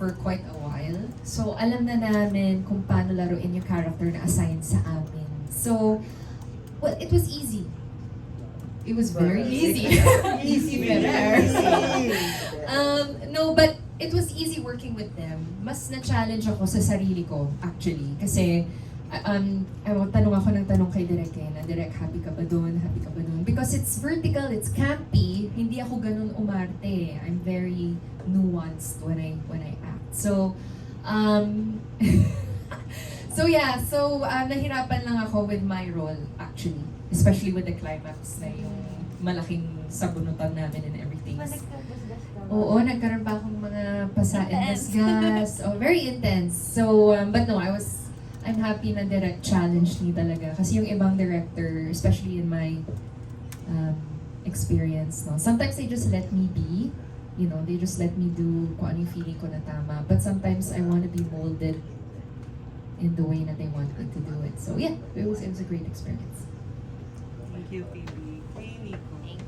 for quite a while. So, alam na namin kung paano laruin yung character na assigned sa amin. So, well, it was easy. It was very easy. Easy better. No, but it was easy working with them. Mas na-challenge ako sa sarili ko, actually. Kasi, tanong ako ng tanong kay Direk na, Direk, happy ka ba doon? Happy ka ba doon? Because it's vertical, it's campy, hindi ako ganun umarte. I'm very nuanced when I act. So, nahirapan lang ako with my role, actually. Especially with the climax na yung malaking sabunutan namin and everything. Oo, nagkaroon pa akong mga pasain gas. Oh, very intense. So, but no, I'm happy na direct challenge ni talaga. Kasi yung ibang director, especially in my experience, no, sometimes they just let me be. You know, they just let me do kung ano yung feeling ko na tama. But sometimes I want to be molded in the way that they want me to do it. So yeah, it was a great experience. Thank you, Phoebe. Hey, Nico. Thank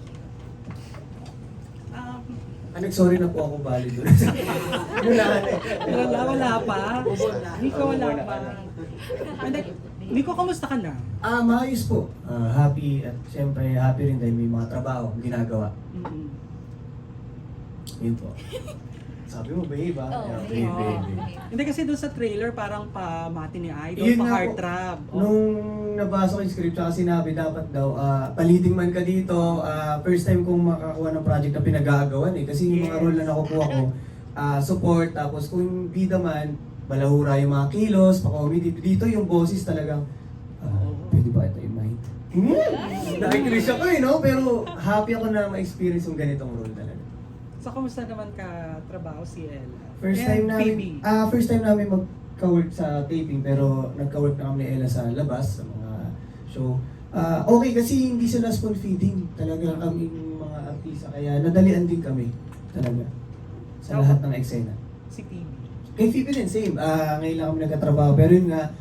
you. Sorry na po ako bali doon. Wala pa. Nico, wala pa. Nico, kamusta ka na? Maayos po. Happy at siyempre happy rin dahil may mga trabaho ginagawa. Mm-hmm. Yun po. Sabi mo, babe, ha? Oo, Yeah, babe. Hindi kasi doon sa trailer parang pamati ni Idol, Yun nga pa-heart po. trap. Nung nabasa ko yung script, tsaka sinabi dapat daw, paliting man ka dito, first time kong makakuha ng project na pinag-aagawan eh. Kasi yung mga role na nakukuha ko, support, tapos kung bida man, balahura yung mga kilos, pa-comedy. Dito yung boses talagang, pwede ba ito i-mind? Nakikilis ako eh, no? Pero happy ako na ma-experience yung ganitong role talaga. So, kamusta naman ka trabaho si Ella? First And time namin, Phoebe? first time namin magka-work sa taping, pero nagka-work na kami ni Ella sa labas, sa mga show. Okay kasi hindi sila spoon feeding. Talaga kaming mga artista, kaya nadalian din kami. Talaga. Sa lahat ng eksena. Si Phoebe. Kay Phoebe din, same. Ngayon lang kami nagkatrabaho, pero yun nga,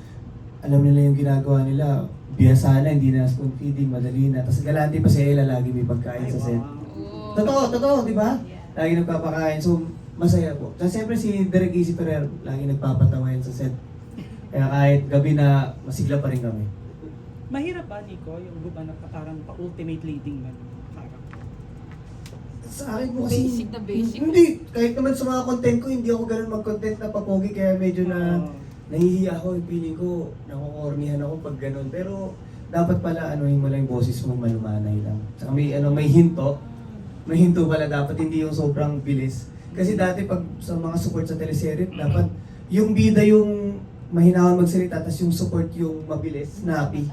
alam nila yung ginagawa nila. Biyasa na, hindi na spoon feeding, madali na. Tapos galante pa si Ella, lagi may pagkain Ay, sa set. wow. Totoo, di ba? Lagi nagpapakain. So, masaya po. Tapos siyempre si Direk Easy Ferrer, lagi nagpapatawa yan sa set. Kaya kahit gabi na, masigla pa rin kami. Mahirap ba, Nico, yung gumanap na parang pa-ultimate leading man character? Sa akin po kasi, Basic na basic. Hindi. Kahit naman sa mga content ko, hindi ako ganun mag-content na papogi. Kaya medyo nahihiya ako. Yung feeling ko, nakukornihan ako pag ganun. Pero, dapat pala, yung malang boses mo, malumanay lang. Saka may hinto. May hinto pala dapat, hindi yung sobrang bilis. Kasi dati pag sa mga support sa teleserye, dapat yung bida yung mahinawan magsalita, tapos yung support yung mabilis, snappy.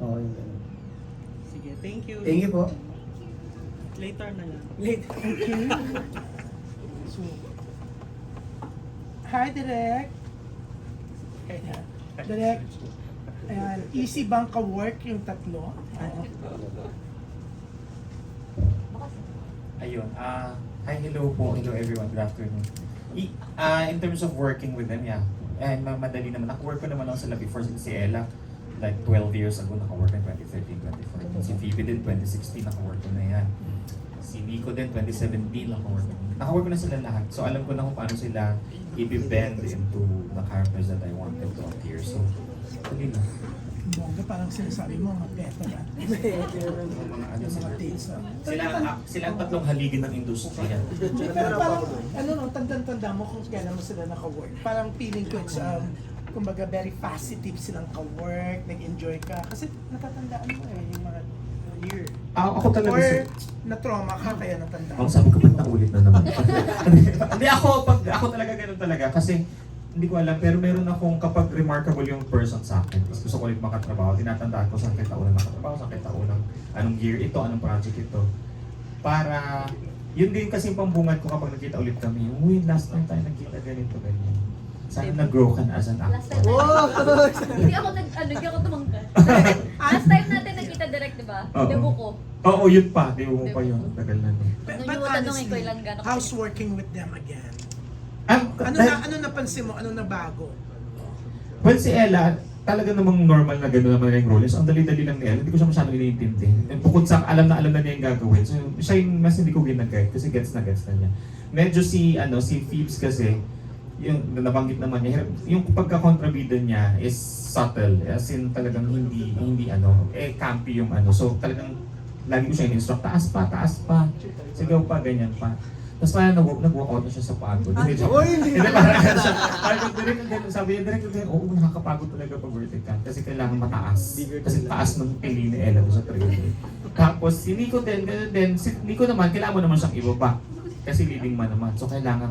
Oo, yung ganun. Sige, thank you. Thank you po. Later na lang. So, hi, Direk. Ayan. Direk, ayan, easy bang ka-work yung tatlo? Ayun, hi, hello po, hello everyone, good afternoon. In terms of working with them, yeah, madali naman. Naka-work ko naman ako sila before si Ella, like 12 years ago, naka-work in 2013, 2014. Si Phoebe din, 2016, naka-work ko na yan. Si Nico din, 2017, naka-work ko na. Naka-work ko na sila lahat, so alam ko na kung paano sila i-bend into the characters that I wanted to appear. So, dali na. Bongga, parang sinasabi mo, mga veteran. Yung mga ano Yung sila. mga dates na. Sila ang tatlong haligin ng industriya. Pero parang, tanda-tanda mo kung kailan mo sila naka-work. Parang feeling ko it's, kumbaga, very positive silang ka-work, nag-enjoy ka. Kasi natatandaan mo yung mga year. Ako talaga Or na-trauma ka, kaya natandaan. Ang sabi ko, ba't naulit na naman? Hindi ako talaga ganun talaga kasi hindi ko alam, pero meron akong kapag remarkable yung person sa akin, tapos gusto ko ulit makatrabaho, tinatandaan ko saan kita unang nakatrabaho, saan kita unang, anong year ito, anong project ito. Para, yun din kasi yung pambungad ko kapag nagkita ulit kami, uy, last time tayo nagkita ganito, ganyan. Sana nag-grow ka na as an Last actor. time hindi ako tumangkat. Last time natin nakita direct, di ba? Oo. Debo ko. Oo, yun pa, di mo pa yun, tagal na nun. But Nung yung tatanungin ko honestly, ilan gano'n how's working with them again? Ano Ano napansin mo? Ano na bago? Well, si Ella, talaga namang normal na gano'n naman yung role. So, ang dali-dali lang ni Ella, hindi ko siya masyadong iniintindi. Bukod sa alam na niya yung gagawin. So, siya yung mas hindi ko ginaguide kasi gets na niya. Medyo si Phoebes kasi, yung nabanggit naman niya, yung pagka-kontrabida niya is subtle, as in talagang hindi campy yung ano. So talagang lagi ko siya in-instruct, taas pa, sigaw pa, ganyan pa. Tapos parang nag-walk out na siya sa pagod. Hindi parang sabi niya, direct, oo, nakakapagod talaga pag vertical kasi kailangan mataas. Kasi taas ng pili ni Ella doon sa trailer. Tapos si Nico si Nico naman, kailangan mo naman siyang ibaba. Kasi leading man naman. So kailangan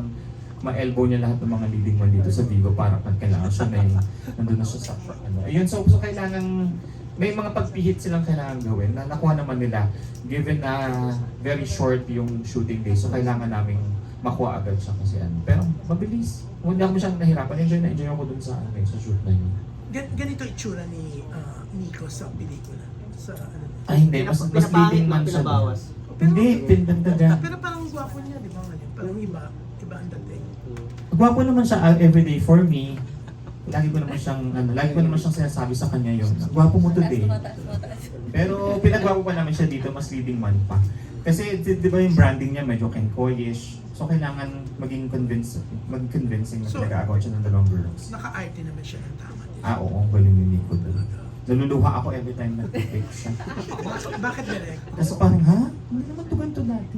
ma-elbow niya lahat ng mga leading man dito sa Vigo para pag kailangan siya na yung nandun na siya sa ano. Ayun, so kailangan may mga pagpihit silang kailangan gawin na nakuha naman nila given na very short yung shooting day. So kailangan naming makuha agad siya kasi ano. Pero mabilis. Hindi ako masyadong nahirapan. Enjoy ako dun sa shoot na yun. Ganito itsura ni Nico sa pelikula. Sa ano. Ay hindi, mas leading man siya. Hindi, pindagdagan. Pero parang gwapo niya, di ba ngayon? Parang iba ang dating. Gwapo naman siya everyday for me. Lagi ko naman siyang sinasabi sa kanya yun. Gwapo mo today. Pero pinagwapo pa namin siya dito, mas leading man pa. Kasi di ba yung branding niya medyo Kenkoyish. So kailangan maging convincing na So, pinag-aagawan siya ng dalawang girls. Naka-arte naman siya ng tama. Oo, ang galing ni Nico talaga. Naluluha ako every time na pick siya. Bakit direct? Kasi parang, ha? Hindi naman to ganito dati.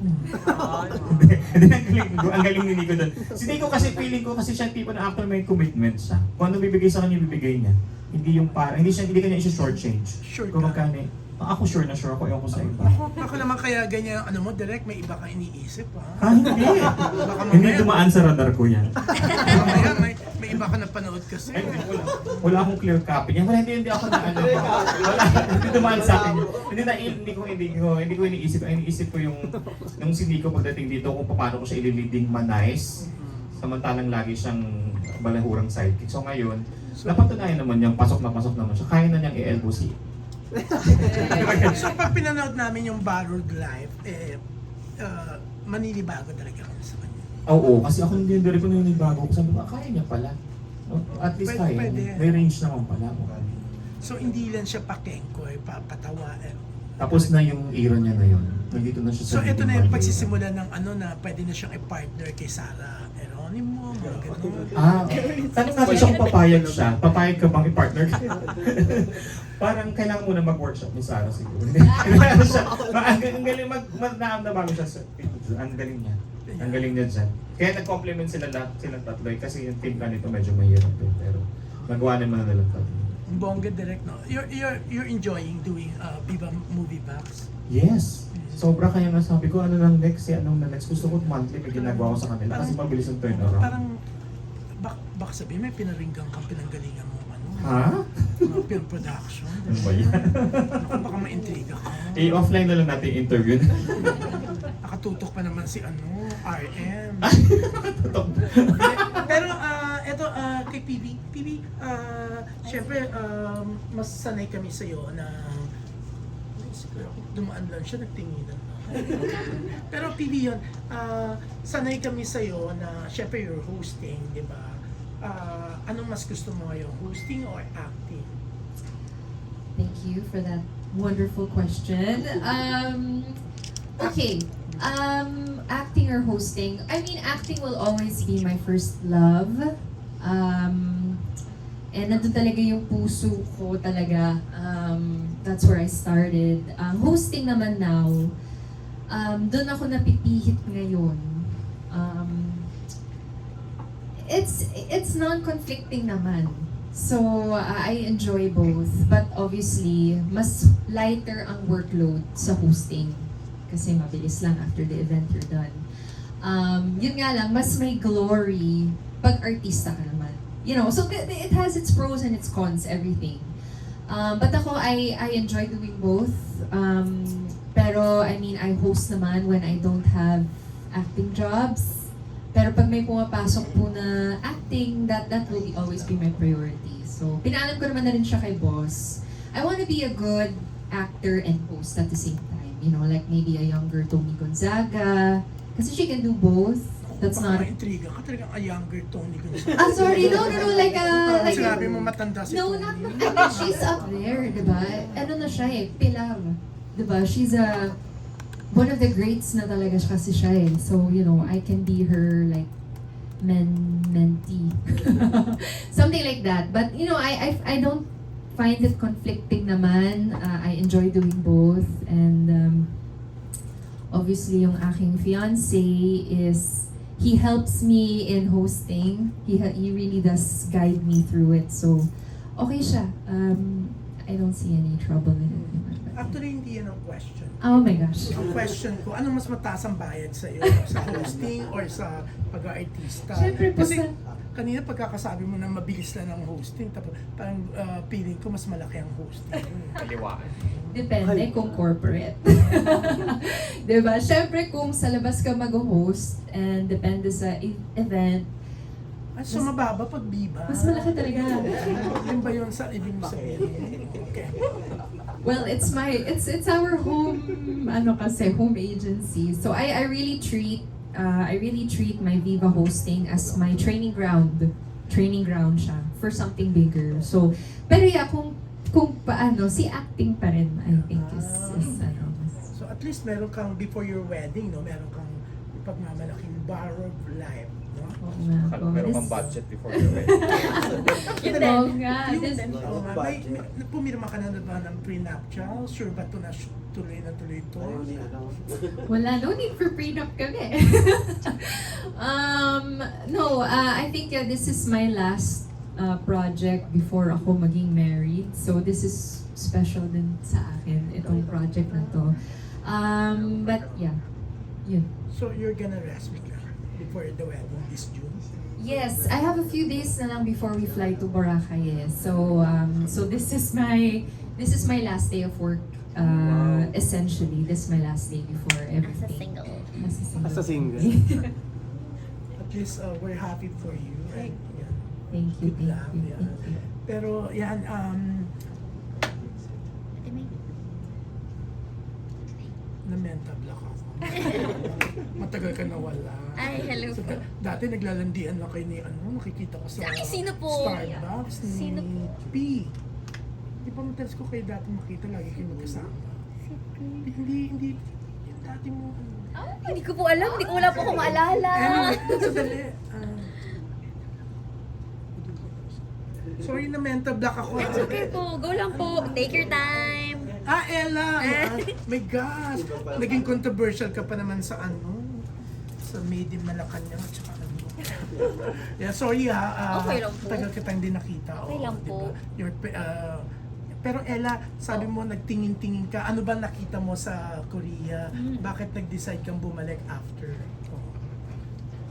Hindi, ang galing ni Nico doon. Si Nico kasi feeling ko kasi siya tipo na actor may commitment siya. Kung ano bibigay sa kanya, bibigay niya. Hindi yung parang, hindi kanya i-short change. Sure Kung ka. magkano ako sure na sure ako, ewan ko sa iba. Ako naman kaya ganyan, ano mo, direct, may iba kang iniisip, ha? Hindi. Baka Hindi mamaya, dumaan sa radar ko yan. mamaya may iba ka na panood kasi. Ay, wala akong clear copy niya. Hindi ako na ano. Wala, hindi dumaan sa akin. Hindi ko iniisip. Ang iniisip ko yung si Nico pagdating dito kung paano ko siya ililiding manice. Samantalang lagi siyang balahurang sidekick. So ngayon, napatunayan naman niyang pasok naman siya. Kaya na niyang i-elbow si So pag pinanood namin yung Borrowed Life, maninibago talaga kami sa kanya. Oo, kasi ako hindi ko naninibago. Sabi ko, kaya niya pala. At least kaya niya. May range naman pala. So hindi lang siya pakengkoy, papatawa. Tapos na yung era niya na yun. Nandito na siya sa So ito na leading yung man. pagsisimula ng ano na pwede na siyang i-partner kay Sarah Geronimo, mga ganun. Tanong natin siya kung papayag ka bang i-partner ka? Parang kailangan mo na mag-workshop ni Sarah siguro. Ang galing naamdaman siya sa ang galing niya. Ang galing niya dyan. Kaya nag-compliment silang tatlo kasi yung team nito medyo mahirap eh. Pero nagawa naman na lang tatlo. Bongga direct, no? You're enjoying doing Viva Movie Box? Yes! Sobra kaya nga sabi ko, ano nang next? Anong na next? Gusto ko monthly may ginagawa ko sa kanila kasi mabilis ang turnaround. Parang, baka sabihin may pinaringgang kang pinanggalingan mo, ano? Ha? Mga film production. Ano ba yan? Ako, baka ma-intriga ka. Offline na lang natin yung interview. Nakatutok pa naman si RM. Totoo. Pero eto kay PB, syempre mas sanay kami sa iyo na dumaan lang siya nagtinginan. Pero PB yun, sanay kami sa iyo na syempre you're hosting, di ba? Anong mas gusto mo ngayon, hosting or acting? Thank you for that wonderful question. Okay. Acting or hosting? I mean, acting will always be my first love. And nandun talaga yung puso ko talaga. That's where I started. Hosting naman now, doon ako napipihit ngayon. It's non-conflicting naman. So, I enjoy both. But obviously, mas lighter ang workload sa hosting. Kasi mabilis lang after the event you're done. Yun nga lang, mas may glory pag artista ka naman. You know, so it has its pros and its cons, everything. But ako, I enjoy doing both. Pero, I mean, I host naman when I don't have acting jobs. Pero pag may pumapasok po na acting, that will always be my priority. So, pinaalam ko naman na rin siya kay boss. I want to be a good actor and host at the same time. You know, like maybe a younger Tony Gonzaga. Kasi she can do both. That's Baka not... ma-intriga ka talagang a younger Tony Gonzaga. Sorry, no, like Parang like sinabi mo matanda si no, Tony. not, I mean, she's up there, di ba? Ano na siya eh, pilar. Di ba? She's one of the greats na talaga kasi siya eh. So, you know, I can be her like mentee. like that. But you know, I don't find it conflicting naman. I enjoy doing both, and obviously yung aking fiance is he helps me in hosting. He really does guide me through it. So okay siya. I don't see any trouble in it. Actually, hindi yan ang question. Oh my gosh. Ang question ko, ano mas mataas ang bayad sa'yo? Sa hosting or sa pag-aartista? Siyempre po Kasi sa... kanina pagkakasabi mo na mabilis lang ang hosting, tapos parang feeling ko mas malaki ang hosting. Kaliwaan. Depende kung corporate. Diba? Siyempre kung sa labas ka mag-host and depende sa event, So mababa pag biba? mas malaki talaga. Yun ba yun sa ibig mo sabihin? Okay. Well, it's our home home agency. So I really treat my Viva hosting as my training ground. Training ground siya for something bigger. So pero yeah, kung paano si acting pa rin, I think is So at least meron kang before your wedding, no? Meron kang pagmamalaking borrowed life, no? Oo nga po. Meron kang budget before you're ready. Yun Oo din. nga. Oo nga. May pumirma ka na ba ng prenuptial? Sure ba ito na tuloy na tuloy ito? Wala, no need for prenup kami. No, I think this is my last project before ako maging married. So this is special din sa akin, itong project na to. But yeah, yun. So you're gonna rest before the wedding this June? Yes, I have a few days na lang before we fly to Boracay. So this is my last day of work. Essentially, this is my last day before As a everything. single. As a single. At least we're happy for you. And, yeah. Thank you, Good thank luck, you, yeah. thank you. Pero yan, Ate May. na-mental block ako. Matagal ka nawala. Ay, hello So, po. dati naglalandian lang kayo ni nakikita ko sa Ay, sino po? Starbucks ni Sino po? P. Di ba matalas ko kayo dati makita, lagi kayo magkasama. Hindi, yung dati mo, Hindi ko po alam. Wala po akong maalala. Anyway, sandali. Sorry na mental block ako. It's okay po. Go lang po. Take your time. Ella! My gosh! Naging controversial ka pa naman sa sa Made in Malacanang at saka ano. Yeah, sorry ha. Okay lang po. Tagal kita hindi nakita. Okay lang po. Pero Ella, sabi mo nagtingin-tingin ka. Ano ba nakita mo sa Korea? Bakit nag-decide kang bumalik after?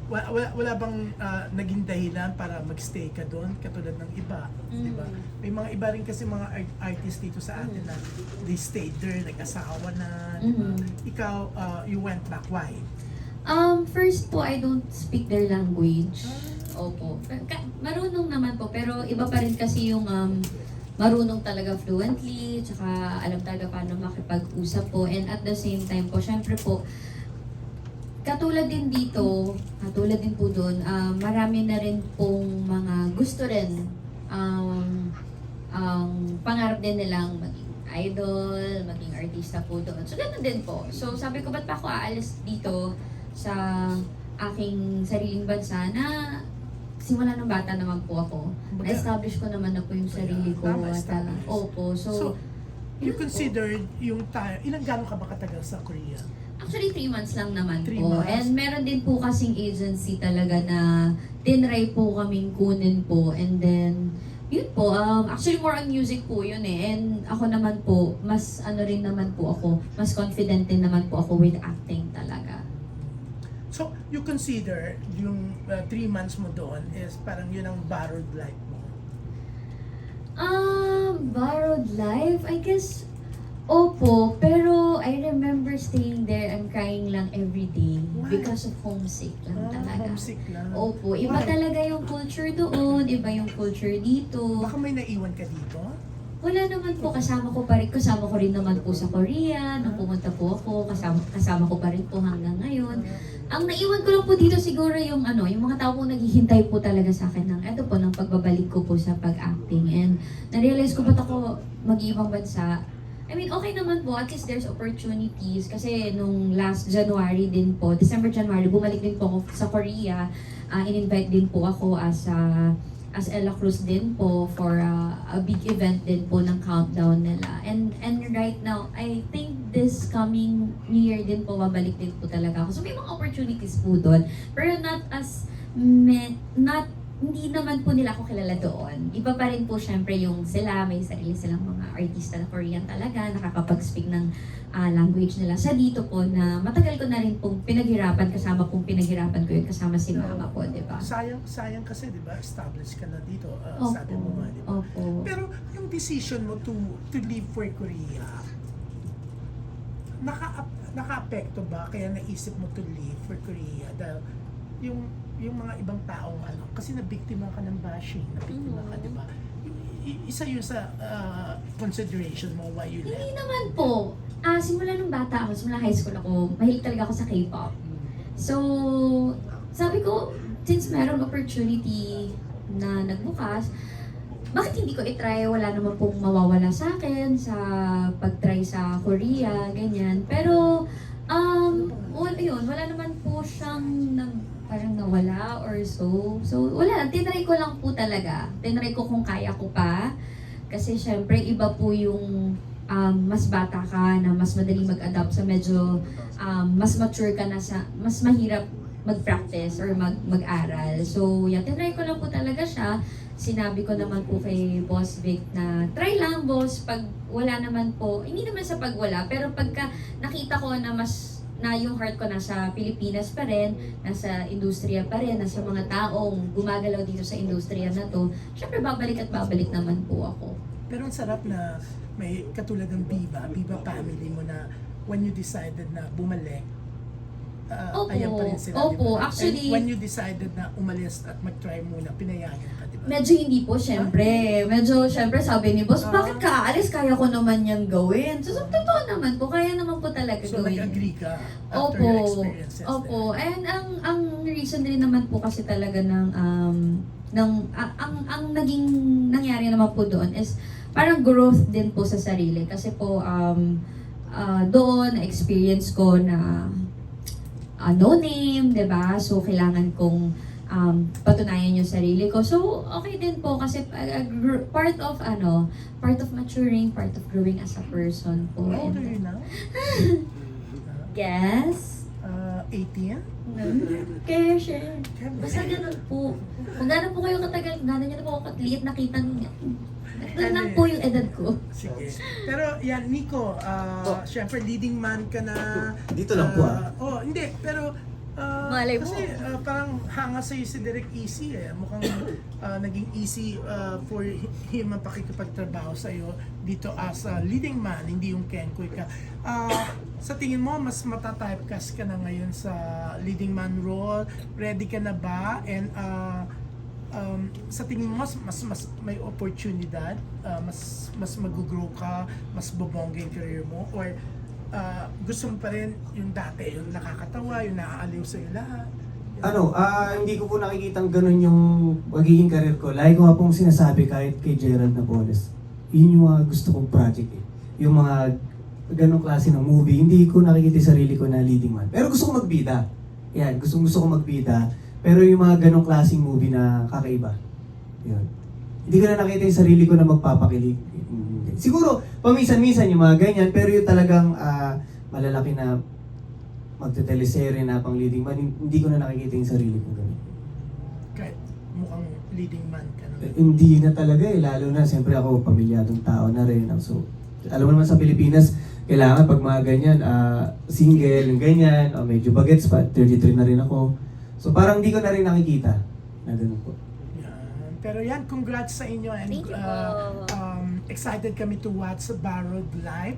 Wala bang naging dahilan para magstay ka doon katulad ng iba, di ba? May mga iba rin kasi mga artists dito sa atin na they stayed there, nag-asawa na, di ba? Ikaw, you went back, why? First po, I don't speak their language. Opo. Marunong naman po, pero iba pa rin kasi yung marunong talaga fluently, tsaka alam talaga paano makipag-usap po. And at the same time po, syempre po, katulad din dito, katulad din po doon, marami na rin pong mga gusto rin, pangarap din nilang maging idol, maging artista po doon. So, ganun din po. So, sabi ko, ba't pa ako aalis dito sa aking sariling bansa na simula ng bata naman po ako. Na-establish ko naman na po yung sarili ko. Tama, At, establish. opo. So, So, you yun po. considered yung time, ilang gano'n ka ba katagal sa Korea? Actually, 3 months lang naman 3 po. months. And meron din po kasing agency talaga na tinry po kaming kunin po. And then, yun po, actually more on music po yun eh. And ako naman po, mas ano rin naman po ako, mas confident din naman po ako with acting talaga. So, you consider yung 3 months mo doon is parang yun ang borrowed life mo? Borrowed life, I guess, opo. Pero I remember staying there and crying lang every day Why? because of homesick lang talaga. Homesick lang. Opo, iba Why? talaga yung culture doon, iba yung culture dito. Baka may naiwan ka dito? Wala naman po, kasama ko rin naman po sa Korea, nung pumunta po ako, kasama ko pa rin po hanggang ngayon. Ang naiwan ko lang po dito siguro yung yung mga tao pong naghihintay po talaga sa akin ng pagbabalik ko po sa pag-acting. And na-realize ko ba't ako mag-ibang bansa. I mean, okay naman po, at least there's opportunities. Kasi nung last January din po, December, January, bumalik din po ako sa Korea. In-invite din po ako as a as Ella Cruz din po for a big event din po ng countdown nila. And right now, I think this coming New Year din po, babalik din po talaga ako. So may mga opportunities po doon. Pero hindi naman po nila ako kilala doon. Iba pa rin po syempre yung sila, may sarili silang mga artista na Korean talaga, nakakapag-speak ng language nila. Sa dito po na matagal ko na rin pong pinaghirapan ko yun kasama si mama po, di ba? Sayang kasi, di ba, established ka na dito, sabi Opo, mo nga, di ba? opo. Pero yung decision mo to leave for Korea, naka-apekto ba kaya naisip mo to leave for Korea dahil yung mga ibang taong kasi nabiktima ka ng bashing, nabiktima ka, di ba? Isa yun sa consideration mo why you Hindi left. naman po. Simula nung bata ako, simula high school ako, mahilig talaga ako sa K-pop. So, sabi ko, since meron opportunity na nagbukas, bakit hindi ko i-try? Wala naman pong mawawala sa akin sa pag-try sa Korea, ganyan. Pero, wala naman po siyang parang nawala or so. So, wala. Tinry ko lang po talaga. Tinry ko kung kaya ko pa. Kasi syempre, iba po yung mas bata ka na mas madali mag-adapt sa medyo mas mature ka na sa, mas mahirap mag-practice or mag-aral. So, tinry ko lang po talaga siya. Sinabi ko naman po kay Boss Vic na try lang boss, pag wala naman po, hindi naman sa pagwala, pero pagka nakita ko na yung heart ko nasa Pilipinas pa rin, nasa industriya pa rin, nasa mga taong gumagalaw dito sa industriya na to, syempre babalik naman po ako. Pero ang sarap na may katulad ng Viva family mo na when you decided na bumalik, Opo, ayan pa rin sila, opo, di ba? actually- And when you decided na umalis at mag-try muna, pinayagan ka, di ba? Medyo hindi po, syempre. Medyo, syempre, sabi ni boss, bakit ka aalis? Kaya ko naman niyang gawin. So, totoo naman po, kaya naman po talaga So gawin. nag-agree ka after your experiences Opo. there. And ang reason din naman po kasi talaga ang naging nangyari naman po doon is parang growth din po sa sarili. Kasi po, doon, experience ko na no name, 'di ba? So kailangan kong patunayan yung sarili ko. So okay din po kasi part of maturing, part of growing as a person po. How old are you now? Yes. 18? Kaya share. Basta ganun po. Kung gano'n po kayo katagal, gano'n nyo na po ako katliit, nakita niyo. Doon lang po yung edad ko. Sige. Pero yan, Nico, syempre leading man ka na. Dito lang po, Hindi, pero Malay mo. kasi parang hanga sa'yo si Direk Easy eh. Mukhang naging easy for him ang pakikipagtrabaho sa'yo dito as a leading man, hindi yung Kenkoy ka. Sa tingin mo, mas matatypecast ka na ngayon sa leading man role? Ready ka na ba? And sa tingin mo, mas may oportunidad? Mas mag-grow ka? Mas bobongga yung career mo? Or gusto mo pa rin yung dati, yung nakakatawa, yung naaaliw sa'yo lahat? Hindi ko po nakikitang ganun yung magiging career ko. Lagi ko nga pong sinasabi kahit kay Gerald Napoles, yun yung mga gusto kong project eh. Yung mga ganong klase ng movie, hindi ko nakikita yung sarili ko na leading man. Pero gusto ko magbida. Yan, gusto ko magbida. Pero yung mga ganong klaseng movie na kakaiba. Yun. Hindi ko na nakita yung sarili ko na magpapakilig. Siguro, paminsan-minsan yung mga ganyan, pero yung talagang malalaki na magte-teleserye na pang leading man, hindi ko na nakikita yung sarili ko ganun. Kahit mukhang leading man ka na. Hindi na talaga eh, lalo na siyempre ako pamilyadong tao na rin. So, alam mo naman sa Pilipinas, kailangan pag mga ganyan, single, yung ganyan, medyo bagets pa, 33 na rin ako. So parang hindi ko na rin nakikita na ganun po. Yan. Pero yan, congrats sa inyo and Thank you po. excited kami to watch Borrowed Life.